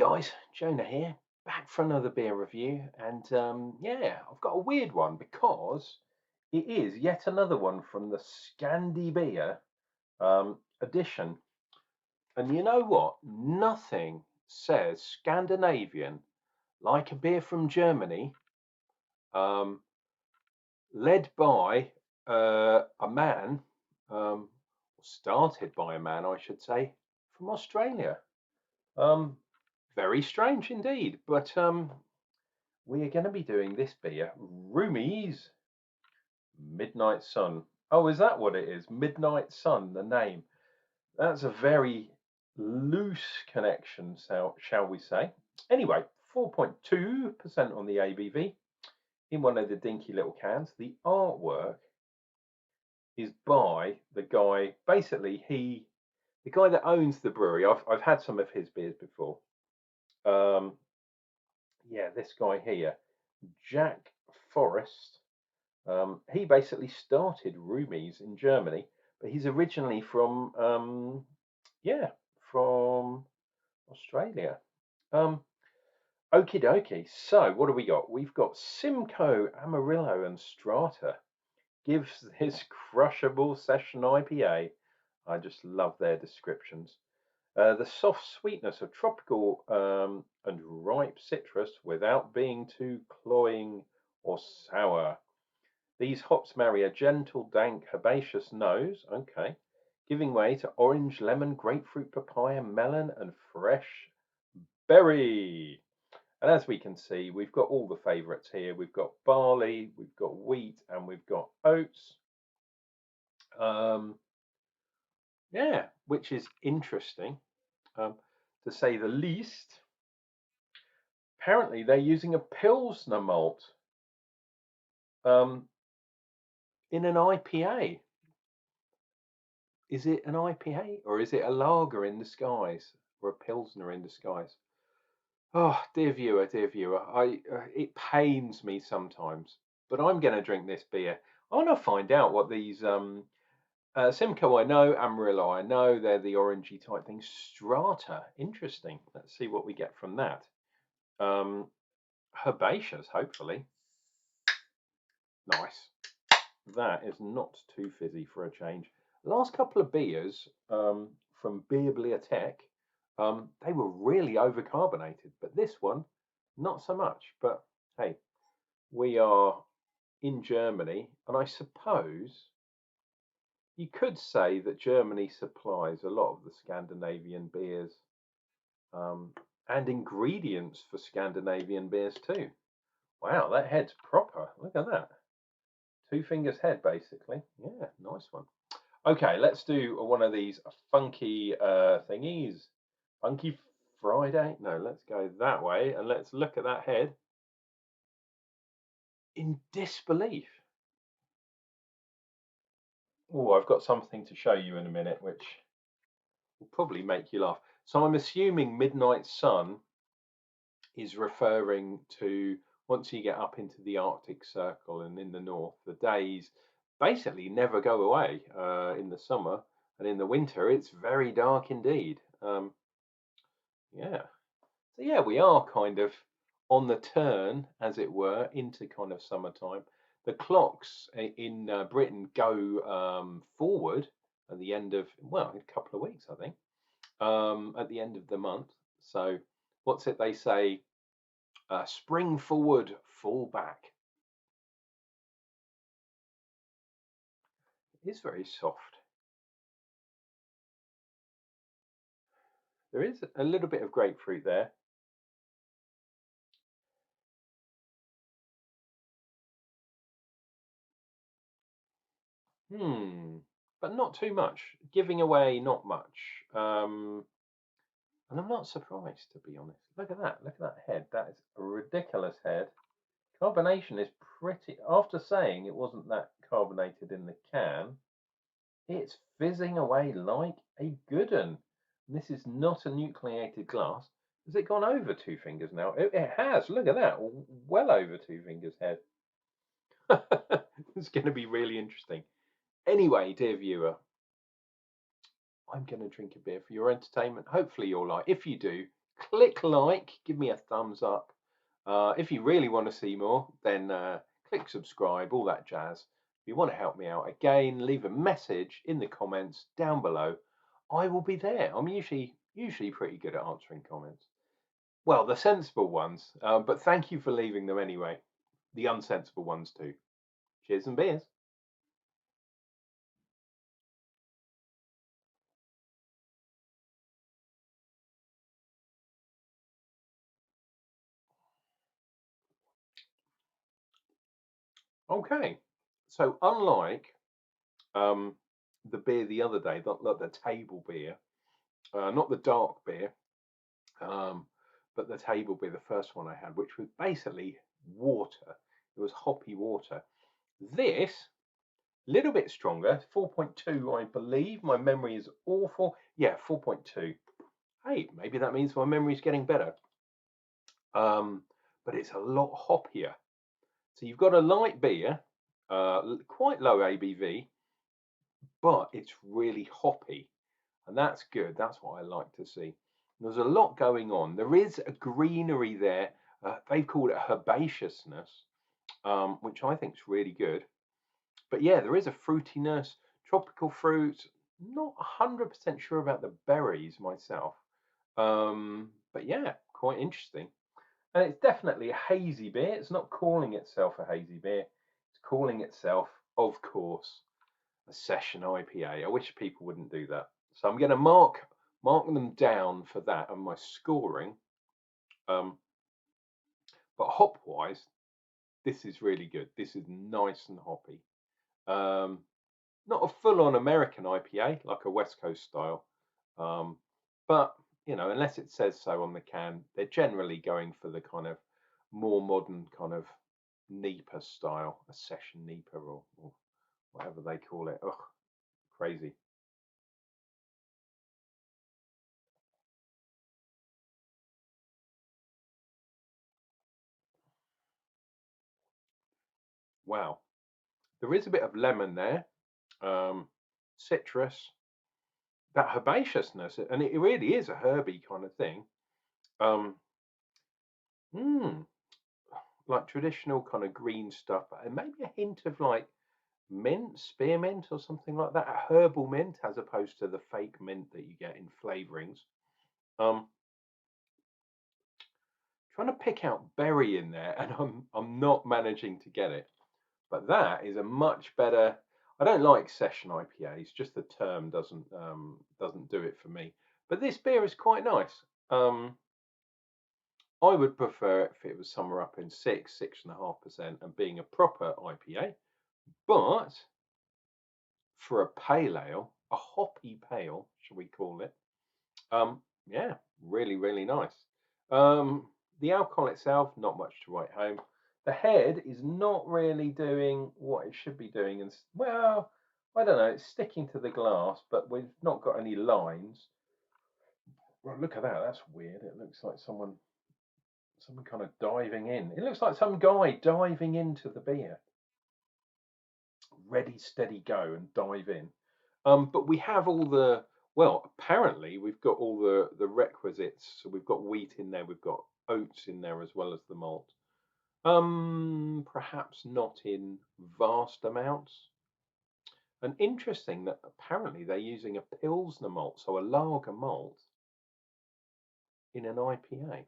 Guys, Jonah here, back for another beer review, and yeah, I've got a weird one because it is yet another one from the Scandi Beer edition. And you know what? Nothing says Scandinavian like a beer from Germany, um, led by a man, started by a man, I should say, from Australia. Um, Very strange indeed, but we are going to be doing this beer, Roomies Midnight Sun. Oh, is that what it is? Midnight Sun, the name. That's a very loose connection, so shall we say. Anyway, 4.2% on the ABV in one of the dinky little cans. The artwork is by the guy, basically the guy that owns the brewery. I've had some of his beers before. Yeah, this guy here, Jack Forrest. He basically started Roomies in Germany, but he's originally from yeah, from Australia. Um, Okie dokie. So what do we got? We've got Simcoe, Amarillo, and Strata. Gives this crushable session IPA. I just love their descriptions. The soft sweetness of tropical and ripe citrus without being too cloying or sour. These hops marry a gentle, dank, herbaceous nose, okay, giving way to orange, lemon, grapefruit, papaya, melon, and fresh berry. And as we can see, we've got all the favourites here. We've got barley, we've got wheat, and we've got oats. Yeah, which is interesting, to say the least. Apparently, they're using a Pilsner malt in an IPA. Is it an IPA or is it a lager in disguise or a Pilsner in disguise? Oh, dear viewer, it pains me sometimes, but I'm going to drink this beer. I want to find out what these Simcoe I know, Amarillo I know, they're the orangey type things. Strata, interesting. Let's see what we get from that. Herbaceous, hopefully. Nice. That is not too fizzy for a change. The last couple of beers from Bibliothek, they were really overcarbonated, but this one, not so much. But hey, we are in Germany, and I suppose you could say that Germany supplies a lot of the Scandinavian beers and ingredients for Scandinavian beers too. Wow, that head's proper. Look at that. Two fingers head, basically. Yeah, nice one. Okay, let's do one of these funky thingies. Funky Friday? No, let's go that way and let's look at that head in disbelief. Oh, I've got something to show you in a minute, which will probably make you laugh. So I'm assuming Midnight Sun is referring to once you get up into the Arctic Circle and in the north, the days basically never go away in the summer, and in the winter it's very dark indeed. Yeah, so yeah, we are kind of on the turn, as it were, into kind of summertime. The clocks in Britain go forward at the end of, well, a couple of weeks, I think, at the end of the month. So what's it they say? Spring forward, fall back. It is very soft. There is a little bit of grapefruit there. But not too much. Giving away not much. And I'm not surprised, to be honest. Look at that. Look at that head. That is a ridiculous head. Carbonation is pretty. After saying it wasn't that carbonated in the can, it's fizzing away like a good un. This is not a nucleated glass. Has it gone over two fingers now? It has. Look at that. Well over two fingers head. It's going to be really interesting. Anyway, dear viewer, I'm going to drink a beer for your entertainment. Hopefully you'll like. If you do, click like, give me a thumbs up. If you really want to see more, then click subscribe, all that jazz. If you want to help me out, again, leave a message in the comments down below. I will be there. I'm usually pretty good at answering comments. Well, the sensible ones, but thank you for leaving them anyway. The unsensible ones too. Cheers and beers. Okay, so unlike the beer the other day, the table beer, not the dark beer, but the table beer, the first one I had, which was basically water. It was hoppy water. This, little bit stronger, 4.2, I believe. My memory is awful. Yeah, 4.2. Hey, maybe that means my memory is getting better. But it's a lot hoppier. So you've got a light beer, quite low ABV, but it's really hoppy, and that's good. That's what I like to see. There's a lot going on. There is a greenery there. They've called it herbaceousness, which I think is really good. But yeah, there is a fruitiness, tropical fruit. Not 100% sure about the berries myself. But yeah, quite interesting. And it's definitely a hazy beer. It's not calling itself a hazy beer. It's calling itself, of course, a session IPA. I wish people wouldn't do that. So I'm going to mark them down for that and my scoring. But hop wise, this is really good. This is nice and hoppy. Not a full-on American IPA like a West Coast style, but you know, unless it says so on the can, they're generally going for the kind of more modern kind of NEPA style, a session NEPA or whatever they call it. Ugh, crazy. Wow, there is a bit of lemon there, citrus, that herbaceousness, and it really is a herby kind of thing. Um, mm, like traditional kind of green stuff, and maybe a hint of like mint, spearmint, or something like that. A herbal mint, as opposed to the fake mint that you get in flavorings. Um, Trying to pick out berry in there, and I'm not managing to get it. But that is a much better. I don't like session IPAs. Just the term doesn't do it for me. But this beer is quite nice. I would prefer it if it was somewhere up in 6.5%, and being a proper IPA. But for a pale ale, a hoppy pale, shall we call it? Yeah, really, really nice. The alcohol itself, not much to write home. The head is not really doing what it should be doing, and well, I don't know. It's sticking to the glass, but we've not got any lines. Well, look at that. That's weird. It looks like someone kind of diving in. It looks like some guy diving into the beer. Ready, steady, go, and dive in. But we have all the, well, apparently we've got all the requisites. So we've got wheat in there, we've got oats in there as well as the malt. Perhaps not in vast amounts. And interesting that apparently they're using a Pilsner malt, so a lager malt, in an IPA.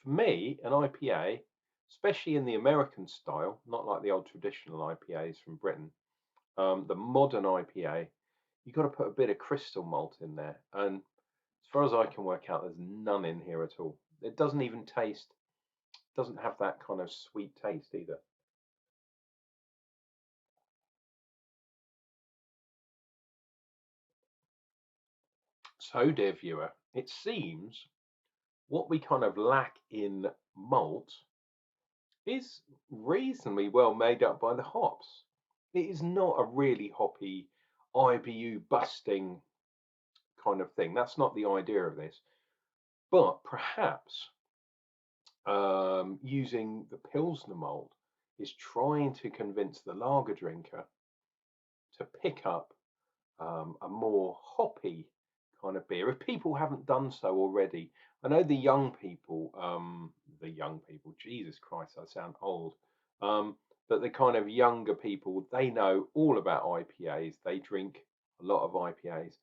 For me, an IPA, especially in the American style, not like the old traditional IPAs from Britain, the modern IPA, you've got to put a bit of crystal malt in there. And as far as I can work out, there's none in here at all. It doesn't even taste, doesn't have that kind of sweet taste either. So, dear viewer, it seems what we kind of lack in malt is reasonably well made up by the hops. It is not a really hoppy IBU busting kind of thing. That's not the idea of this. But perhaps using the Pilsner malt is trying to convince the lager drinker to pick up a more hoppy kind of beer. If people haven't done so already, I know the young people, Jesus Christ, I sound old. Um, but the kind of younger people, they know all about IPAs. They drink a lot of IPAs.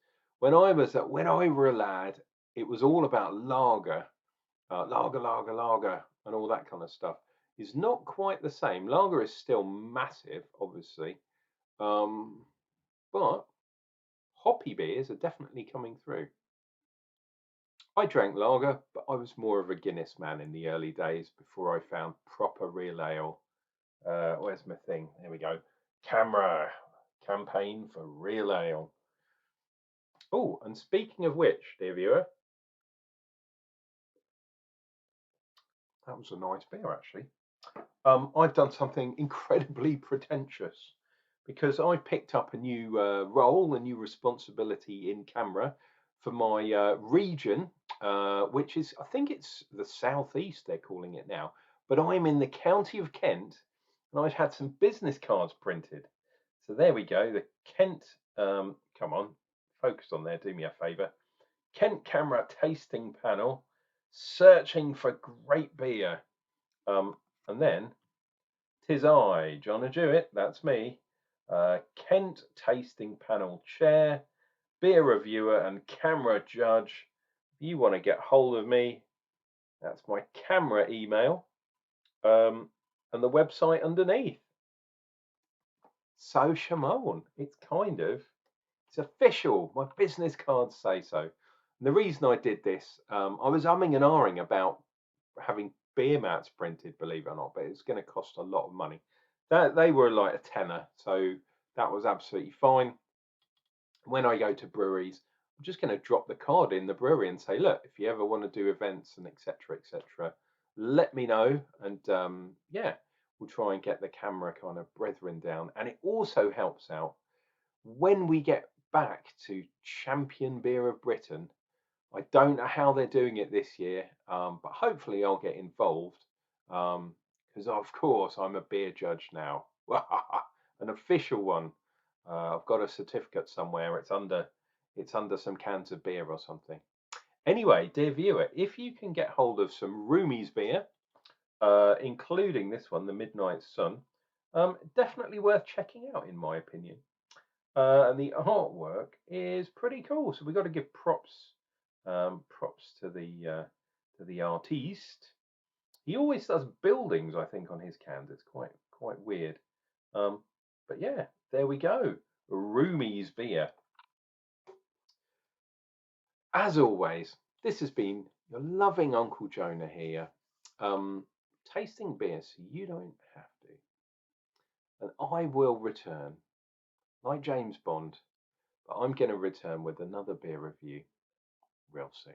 When I was a lad, it was all about lager, lager, and all that kind of stuff. Is not quite the same. Lager is still massive, obviously, um, but hoppy beers are definitely coming through. I drank lager, but I was more of a Guinness man in the early days before I found proper real ale. Where's my thing? There we go. Camera campaign for real ale. Oh, and speaking of which, dear viewer, that was a nice beer actually. I've done something incredibly pretentious because I picked up a new role, a new responsibility in camera for my region, which is, I think it's the southeast, they're calling it now. But I'm in the county of Kent, and I've had some business cards printed. So there we go. The Kent, come on, focus on there, do me a favour. Kent Camera Tasting Panel, searching for great beer. And then, 'tis I, John a Jewett, that's me, Kent Tasting Panel Chair, beer reviewer and camera judge. If you want to get hold of me, that's my camera email, and the website underneath. So Shimon, it's official. My business cards say so. And the reason I did this, I was umming and ahhing about having beer mats printed, believe it or not, but it's going to cost a lot of money. They were like a tenner, so that was absolutely fine. When I go to breweries, I'm just going to drop the card in the brewery and say, look, if you ever want to do events and etc., let me know, and yeah, we'll try and get the camera kind of brethren down. And it also helps out when we get back to Champion Beer of Britain. I don't know how they're doing it this year, but hopefully I'll get involved, because of course I'm a beer judge now, an official one. I've got a certificate somewhere. It's under some cans of beer or something. Anyway, dear viewer, if you can get hold of some Roomies beer, including this one, the Midnight Sun, definitely worth checking out in my opinion. And the artwork is pretty cool. So we've got to give props to the artiste. He always does buildings, I think, on his cans. It's quite weird. But yeah, there we go. Roomies beer. As always, this has been your loving Uncle Jonah here, tasting beer so you don't have to. And I will return, like James Bond, but I'm going to return with another beer review real soon.